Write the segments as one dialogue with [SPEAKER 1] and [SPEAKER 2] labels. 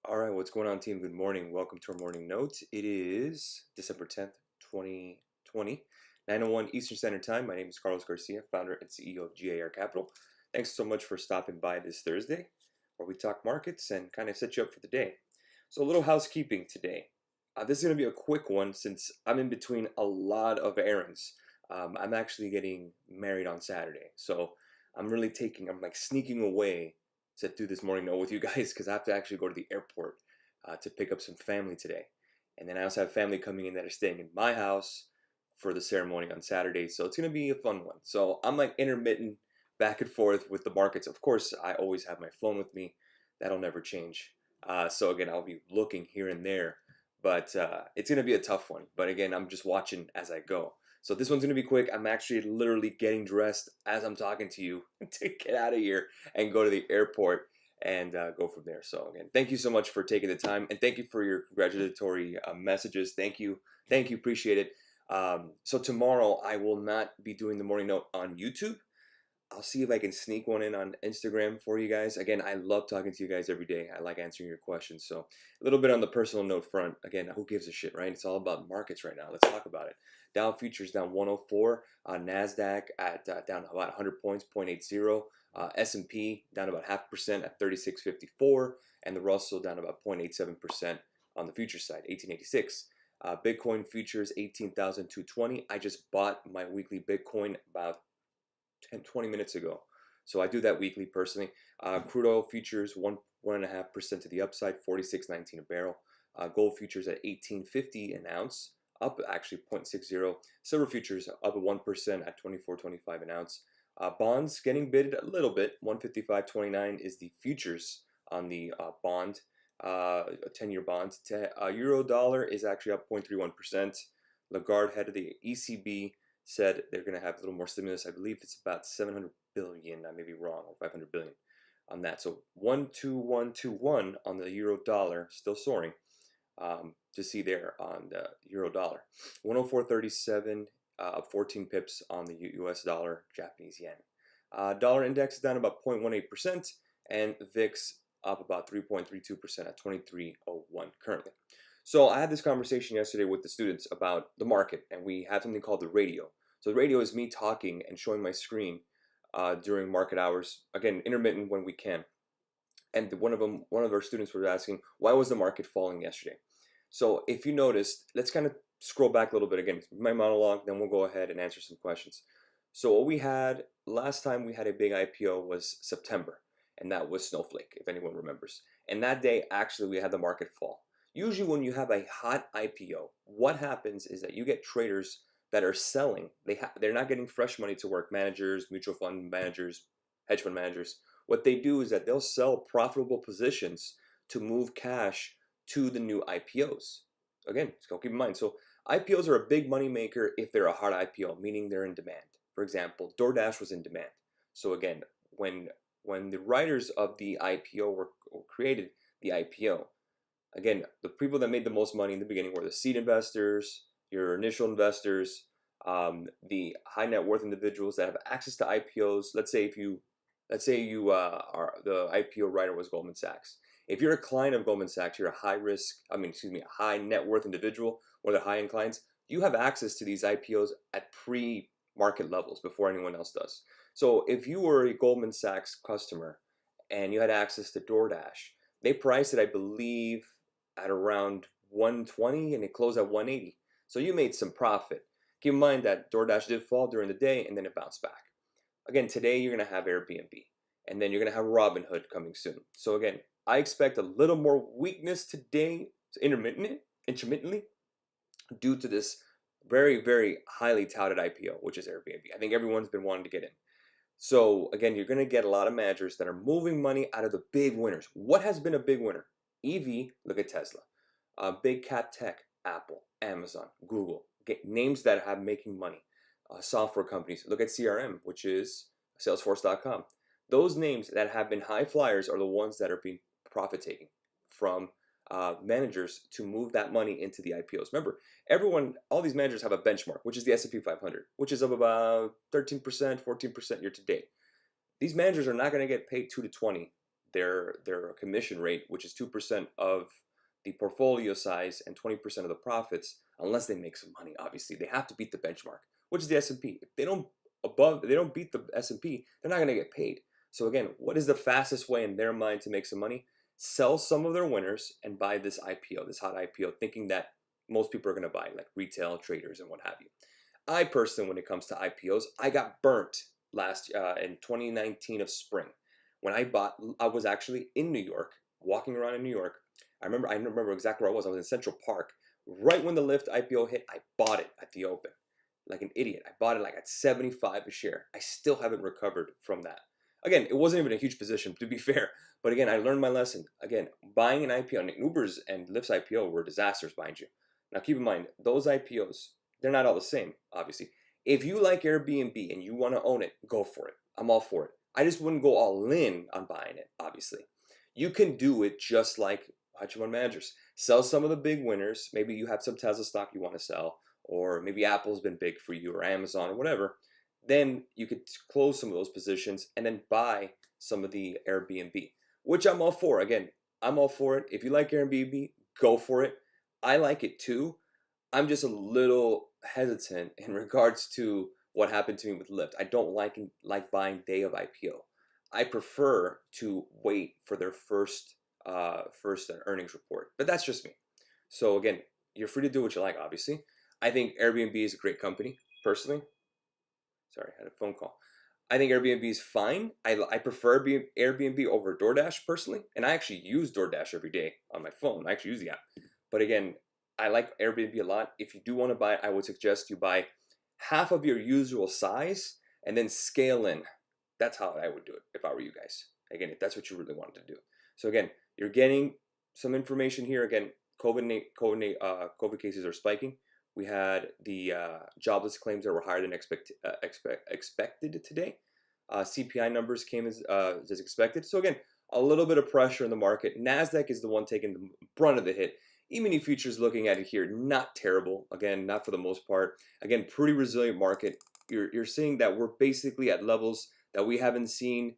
[SPEAKER 1] All right, what's going on, team? Good morning. Welcome to our morning note. It is December 10th, 2020, 9:01 Eastern Standard Time. My name is Carlos Garcia, founder and CEO of G.A.R Capital. Thanks so much for stopping by this Thursday, where we talk markets and kind of set you up for the day. So, a little housekeeping today. This is going to be a quick one since I'm in between a lot of errands. I'm actually getting married on Saturday, so I'm like sneaking away to do this morning note with you guys because I have to actually go to the airport to pick up some family today. And then I also have family coming in that are staying in my house for the ceremony on Saturday. So it's going to be a fun one. So I'm like intermittent back and forth with the markets. Of course, I always have my phone with me. That'll never change. So again, I'll be looking here and there. But it's going to be a tough one. But again, I'm just watching as I go. So this one's going to be quick. I'm actually literally getting dressed as I'm talking to you to get out of here and go to the airport and go from there. So again, thank you so much for taking the time, and thank you for your congratulatory messages. Thank you, appreciate it. So tomorrow I will not be doing the morning note on YouTube. I'll see if I can sneak one in on Instagram for you guys. Again, I love talking to you guys every day. I like answering your questions. So a little bit on the personal note front. Again, who gives a shit, right? It's all about markets right now. Let's talk about it. Dow futures down 104. NASDAQ at down about 100 points, 0.80. S&P down about 0.5% at 36.54. And the Russell down about 0.87% on the future side, 1886. Bitcoin futures 18,220. I just bought my weekly Bitcoin about 20 minutes ago. So I do that weekly personally. Crude oil futures 1.5% to the upside, 46.19 a barrel. Gold futures at 18.50 an ounce, up actually 0.60. Silver futures up 1% at 24.25 an ounce. Bonds getting bid a little bit. 155.29 is the futures on the bond, a 10-year bond. Euro dollar is actually up 0.31%. Lagarde, head of the ECB, said they're going to have a little more stimulus. I believe it's about 700 billion. I may be wrong, or 500 billion on that. So 12121 on the euro dollar, still soaring. To see there on the euro dollar, 104.37, 14 pips on the US dollar, Japanese yen. Dollar index is down about 0.18%, and VIX up about 3.32% at 23.01 currently. So I had this conversation yesterday with the students about the market, and we have something called the radio. So the radio is me talking and showing my screen during market hours, again, intermittent when we can. And one of our students was asking, why was the market falling yesterday? So if you noticed, let's kind of scroll back a little bit again. My monologue, then we'll go ahead and answer some questions. So what we had, last time we had a big IPO was September, and that was Snowflake, if anyone remembers. And that day, actually, we had the market fall. Usually when you have a hot IPO, what happens is that you get traders that are selling. They're not getting fresh money to work. Managers, mutual fund managers, hedge fund managers. What they do is that they'll sell profitable positions to move cash to the new IPOs. Again, just keep in mind. So IPOs are a big money maker if they're a hard IPO, meaning they're in demand. For example, DoorDash was in demand. So again, when the writers of the IPO were created, the IPO, again, the people that made the most money in the beginning were the seed investors, your initial investors, the high net worth individuals that have access to IPOs. Let's say you are the IPO writer was Goldman Sachs. If you're a client of Goldman Sachs, you're a a high net worth individual, or the high end clients. You have access to these IPOs at pre-market levels before anyone else does. So if you were a Goldman Sachs customer and you had access to DoorDash, they priced it, I believe, at around 120, and it closed at 180. So you made some profit. Keep in mind that DoorDash did fall during the day and then it bounced back. Again, today you're going to have Airbnb, and then you're going to have Robinhood coming soon. So again, I expect a little more weakness today, intermittently, due to this very, very highly touted IPO, which is Airbnb. I think everyone's been wanting to get in. So again, you're going to get a lot of managers that are moving money out of the big winners. What has been a big winner? EV, look at Tesla. Big cap tech, Apple, Amazon, Google. Get names that have making money. Software companies. Look at CRM, which is Salesforce.com. Those names that have been high flyers are the ones that are being profit taking from managers to move that money into the IPOs. Remember, all these managers have a benchmark, which is the S&P 500, which is up about 13%, 14% year to date. These managers are not going to get paid 2 to 20 their commission rate, which is 2% of the portfolio size and 20% of the profits, unless they make some money. Obviously, they have to beat the benchmark, which is the S&P. If they don't beat the S&P, they're not going to get paid. So again, what is the fastest way in their mind to make some money? Sell some of their winners and buy this IPO, this hot IPO, thinking that most people are going to buy, like retail traders and what have you. I personally, when it comes to IPOs, I got burnt last in 2019 of spring. When I was actually in New York, walking around in New York. I remember exactly where I was. I was in Central Park. Right when the Lyft IPO hit, I bought it at the open. Like an idiot. I bought it like at 75 a share. I still haven't recovered from that. Again, it wasn't even a huge position, to be fair. But again, I learned my lesson. Again, buying an IPO, and Uber's and Lyft's IPO were disasters, mind you. Now keep in mind, those IPOs, they're not all the same, obviously. If you like Airbnb and you want to own it, go for it. I'm all for it. I just wouldn't go all in on buying it, obviously. You can do it just like hedge fund managers. Sell some of the big winners. Maybe you have some Tesla stock you want to sell, or maybe Apple's been big for you, or Amazon, or whatever. Then you could close some of those positions and then buy some of the Airbnb, which I'm all for. Again, I'm all for it. If you like Airbnb, go for it. I like it too. I'm just a little hesitant in regards to what happened to me with Lyft. I don't like buying day of IPO. I prefer to wait for their first earnings report, but that's just me. So again, you're free to do what you like. Obviously, I think Airbnb is a great company. Personally, sorry, I had a phone call. I think Airbnb is fine. I prefer Airbnb over DoorDash personally, and I actually use DoorDash every day on my phone. I actually use the app. But again, I like Airbnb a lot. If you do want to buy it, I would suggest you buy half of your usual size and then scale in. That's how I would do it if I were you guys. Again, if that's what you really wanted to do. So again, you're getting some information here. Again, COVID cases are spiking. We had the jobless claims that were higher than expected today. CPI numbers came as expected. So again, a little bit of pressure in the market. NASDAQ is the one taking the brunt of the hit. E-mini futures, looking at it here, not terrible. Again, not for the most part. Again, pretty resilient market. You're seeing that we're basically at levels that we haven't seen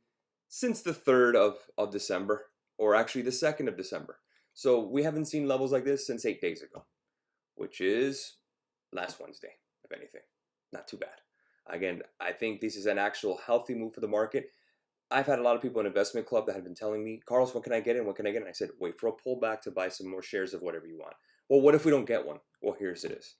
[SPEAKER 1] since the 3rd of December, or actually the 2nd of December. So we haven't seen levels like this since 8 days ago, which is last Wednesday, if anything. Not too bad. Again, I think this is an actual healthy move for the market. I've had a lot of people in investment club that have been telling me, Carlos, what can I get in? What can I get in? I said, wait for a pullback to buy some more shares of whatever you want. Well, what if we don't get one? Well, here's it is.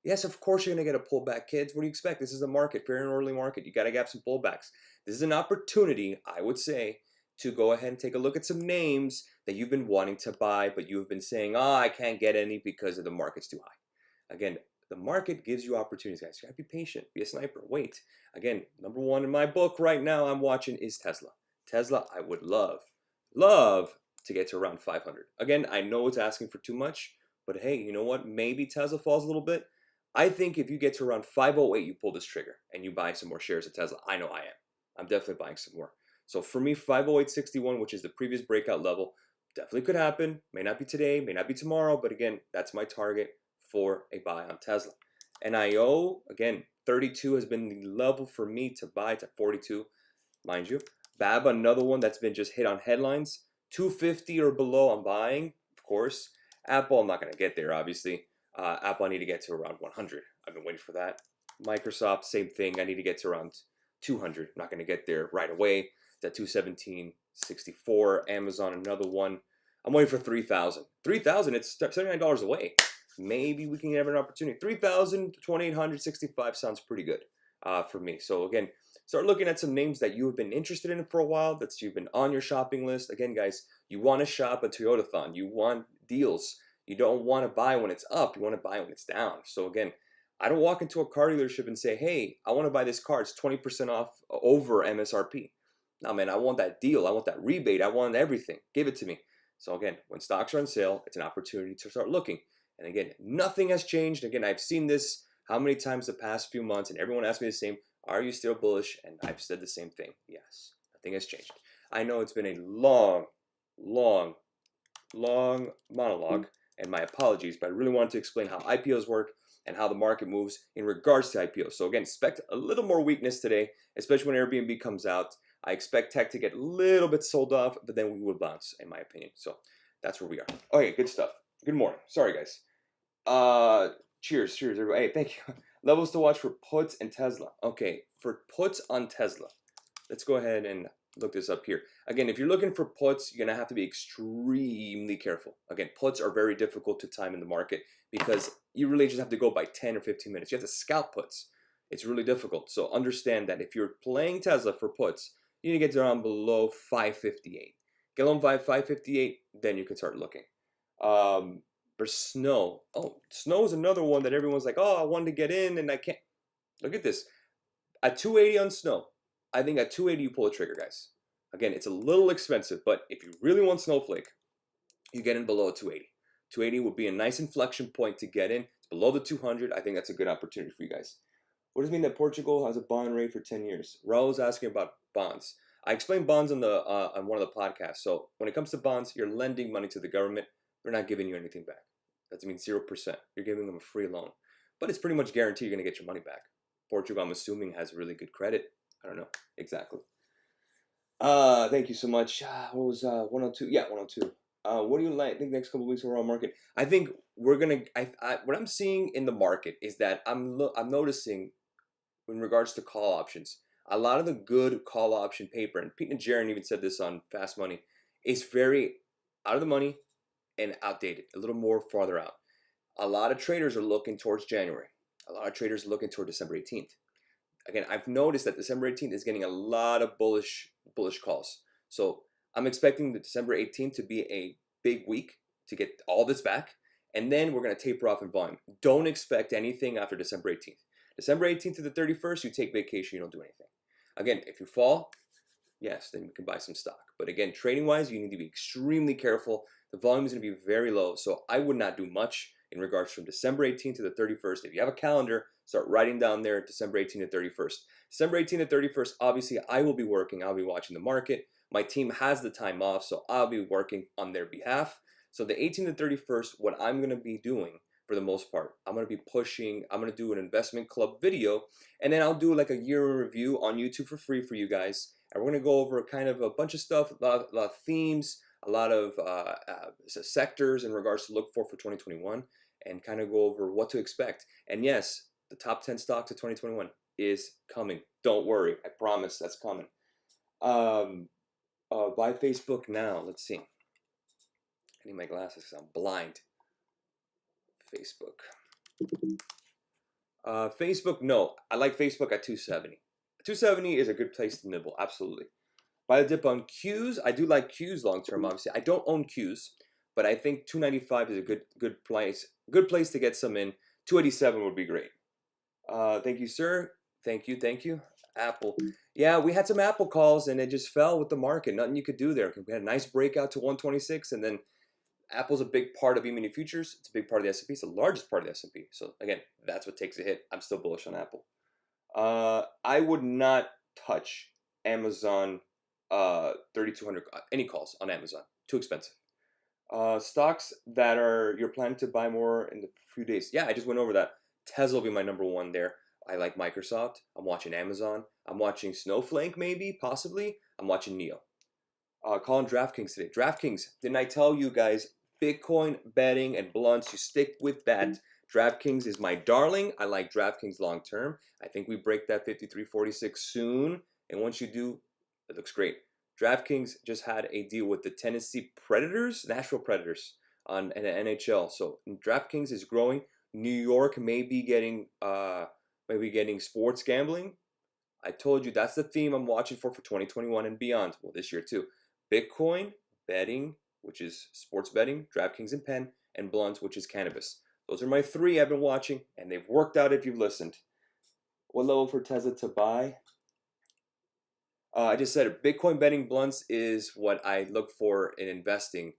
[SPEAKER 1] Yes, of course you're going to get a pullback, kids. What do you expect? This is a market, fair and orderly market. You got to get some pullbacks. This is an opportunity, I would say, to go ahead and take a look at some names that you've been wanting to buy, but you've been saying, I can't get any because the market's too high. Again, the market gives you opportunities, guys. You got to be patient. Be a sniper. Wait. Again, number one in my book right now I'm watching is Tesla. Tesla, I would love to get to around 500. Again, I know it's asking for too much, but hey, you know what? Maybe Tesla falls a little bit. I think if you get to around 508, you pull this trigger and you buy some more shares of Tesla. I know I am. I'm definitely buying some more. So for me, 508.61, which is the previous breakout level, definitely could happen. May not be today, may not be tomorrow, but again, that's my target for a buy on Tesla. NIO, again, 32 has been the level for me to buy to 42, mind you. BAB, another one that's been just hit on headlines. 250 or below, I'm buying, of course. Apple, I'm not going to get there, obviously. Apple, I need to get to around 100. I've been waiting for that. Microsoft, same thing. I need to get to around 200. I'm not going to get there right away. It's at 217.64. Amazon, another one. I'm waiting for 3,000. 3,000, it's $79 away. Maybe we can have an opportunity. 3,000 to 2,865 sounds pretty good for me. So again, start looking at some names that you have been interested in for a while, that you've been on your shopping list. Again, guys, you want to shop a Toyotathon. You want deals. You don't want to buy when it's up. You want to buy when it's down. So again, I don't walk into a car dealership and say, hey, I want to buy this car. It's 20% off over MSRP. No, man, I want that deal. I want that rebate. I want everything. Give it to me. So again, when stocks are on sale, it's an opportunity to start looking. And again, nothing has changed. Again, I've seen this how many times the past few months, and everyone asks me the same, are you still bullish? And I've said the same thing. Yes, nothing has changed. I know it's been a long monologue, and my apologies, but I really wanted to explain how IPOs work and how the market moves in regards to IPOs. So again, expect a little more weakness today, especially when Airbnb comes out. I expect tech to get a little bit sold off, but then we will bounce, in my opinion. So that's where we are. Okay, good stuff. Good morning. Sorry, guys. Cheers, everybody. Hey, thank you. Levels to watch for puts and Tesla. Okay, for puts on Tesla, let's go ahead and look this up here. Again, if you're looking for puts, you're gonna have to be extremely careful. Again, puts are very difficult to time in the market because you really just have to go by 10 or 15 minutes. You have to scalp puts. It's really difficult. So understand that if you're playing Tesla for puts, you need to get down below 558. Get on 558, then you can start looking. For snow. Oh, snow is another one that everyone's like, oh, I wanted to get in and I can't. Look at this. At 280 on snow, I think at 280 you pull the trigger, guys. Again, it's a little expensive, but if you really want Snowflake, you get in below 280. 280 would be a nice inflection point to get in. It's below the 200. I think that's a good opportunity for you guys. What does it mean that Portugal has a bond rate for 10 years? Raul was asking about bonds. I explained bonds on one of the podcasts. So when it comes to bonds, you're lending money to the government. They're not giving you anything back. That means 0%. You're giving them a free loan. But it's pretty much guaranteed you're going to get your money back. Portugal, I'm assuming, has really good credit. I don't know exactly. Thank you so much. What was 102? Yeah, 102. What do you think next couple of weeks overall market? I think we're gonna. What I'm seeing in the market is that I'm noticing, in regards to call options, a lot of the good call option paper, and Pete and Jaron even said this on Fast Money, is very out of the money and outdated. A little more farther out. A lot of traders are looking towards January. A lot of traders are looking toward December 18th. Again, I've noticed that December 18th is getting a lot of bullish calls. So I'm expecting the December 18th to be a big week to get all this back. And then we're going to taper off in volume. Don't expect anything after December 18th. December 18th to the 31st, you take vacation, you don't do anything. Again, if you fall, yes, then you can buy some stock. But again, trading-wise, you need to be extremely careful. The volume is going to be very low. So I would not do much in regards from December 18th to the 31st. If you have a calendar, start writing down there December 18th to 31st. December 18th to 31st, obviously I will be working. I'll be watching the market. My team has the time off, so I'll be working on their behalf. So the 18th to 31st, what I'm going to be doing for the most part, I'm going to be pushing, I'm going to do an investment club video, and then I'll do like a year in review on YouTube for free for you guys. And we're going to go over kind of a bunch of stuff, a lot of themes, a lot of sectors in regards to look for 2021, and kind of go over what to expect. And yes, the top 10 stocks of 2021 is coming. Don't worry, I promise that's coming. Buy Facebook now. Let's see. I need my glasses because I'm blind. Facebook. Facebook, no. I like Facebook at 270. 270 is a good place to nibble, absolutely. Buy the dip on Qs. I do like Qs long term, obviously. I don't own Qs, but I think 295 is a good place. Good place to get some in. 287 would be great. Thank you, sir. Thank you. Apple. Yeah, we had some Apple calls and it just fell with the market. Nothing you could do there. We had a nice breakout to 126, and then Apple's a big part of E-mini futures. It's a big part of the S&P. It's the largest part of the S&P. So again, that's what takes a hit. I'm still bullish on Apple. I would not touch Amazon 3,200, any calls on Amazon. Too expensive. Stocks that you're planning to buy more in the few days. Yeah, I just went over that. Tesla will be my number one there. I like Microsoft. I'm watching Amazon. I'm watching Snowflake, maybe, possibly. I'm watching Neo. Calling DraftKings today. DraftKings, didn't I tell you guys, Bitcoin, betting, and blunts, you stick with that. DraftKings is my darling. I like DraftKings long term. I think we break that 53.46 soon. And once you do, it looks great. DraftKings just had a deal with the Tennessee Predators, Nashville Predators, on an NHL. So DraftKings is growing. New York may be getting sports gambling. I told you that's the theme I'm watching for 2021 and beyond. Well, this year too. Bitcoin, betting, which is sports betting, DraftKings and Penn, and blunts, which is cannabis. Those are my three I've been watching, and they've worked out if you've listened. What level for Tesla to buy? I just said it. Bitcoin, betting, blunts is what I look for in investing.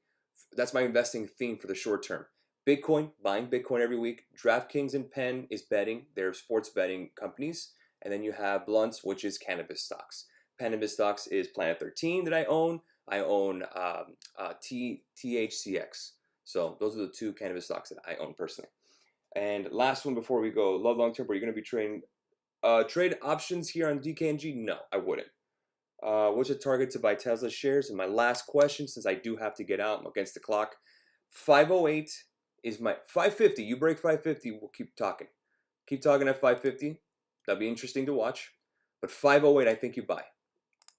[SPEAKER 1] That's my investing theme for the short term. Bitcoin, buying Bitcoin every week. DraftKings and Penn is betting. They're sports betting companies. And then you have blunts, which is cannabis stocks. Cannabis stocks is Planet 13 that I own. I own THCX. So those are the two cannabis stocks that I own personally. And last one before we go, love long term, are you going to be trading trade options here on DKNG? No, I wouldn't. What's your target to buy Tesla shares? And my last question, since I do have to get out, I'm against the clock. 508 is my 550. You break 550, we'll keep talking. Keep talking at 550. That'd be interesting to watch. But 508, I think you buy.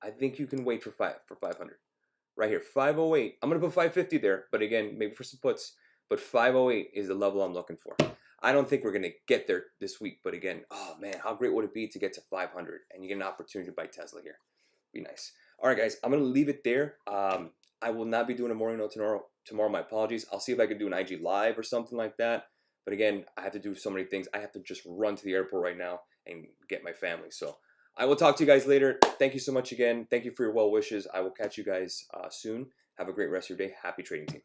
[SPEAKER 1] I think you can wait for 500. Right here, 508. I'm gonna put 550 there, but again, maybe for some puts. But 508 is the level I'm looking for. I don't think we're gonna get there this week, but again, oh man, how great would it be to get to 500 and you get an opportunity to buy Tesla here? Be nice. All right, guys, I'm gonna leave it there. I will not be doing a morning note tomorrow. My apologies. I'll see if I can do an IG live or something like that. But again, I have to do so many things. I have to just run to the airport right now and get my family. So I will talk to you guys later. Thank you so much again. Thank you for your well wishes. I will catch you guys soon. Have a great rest of your day. Happy trading, team.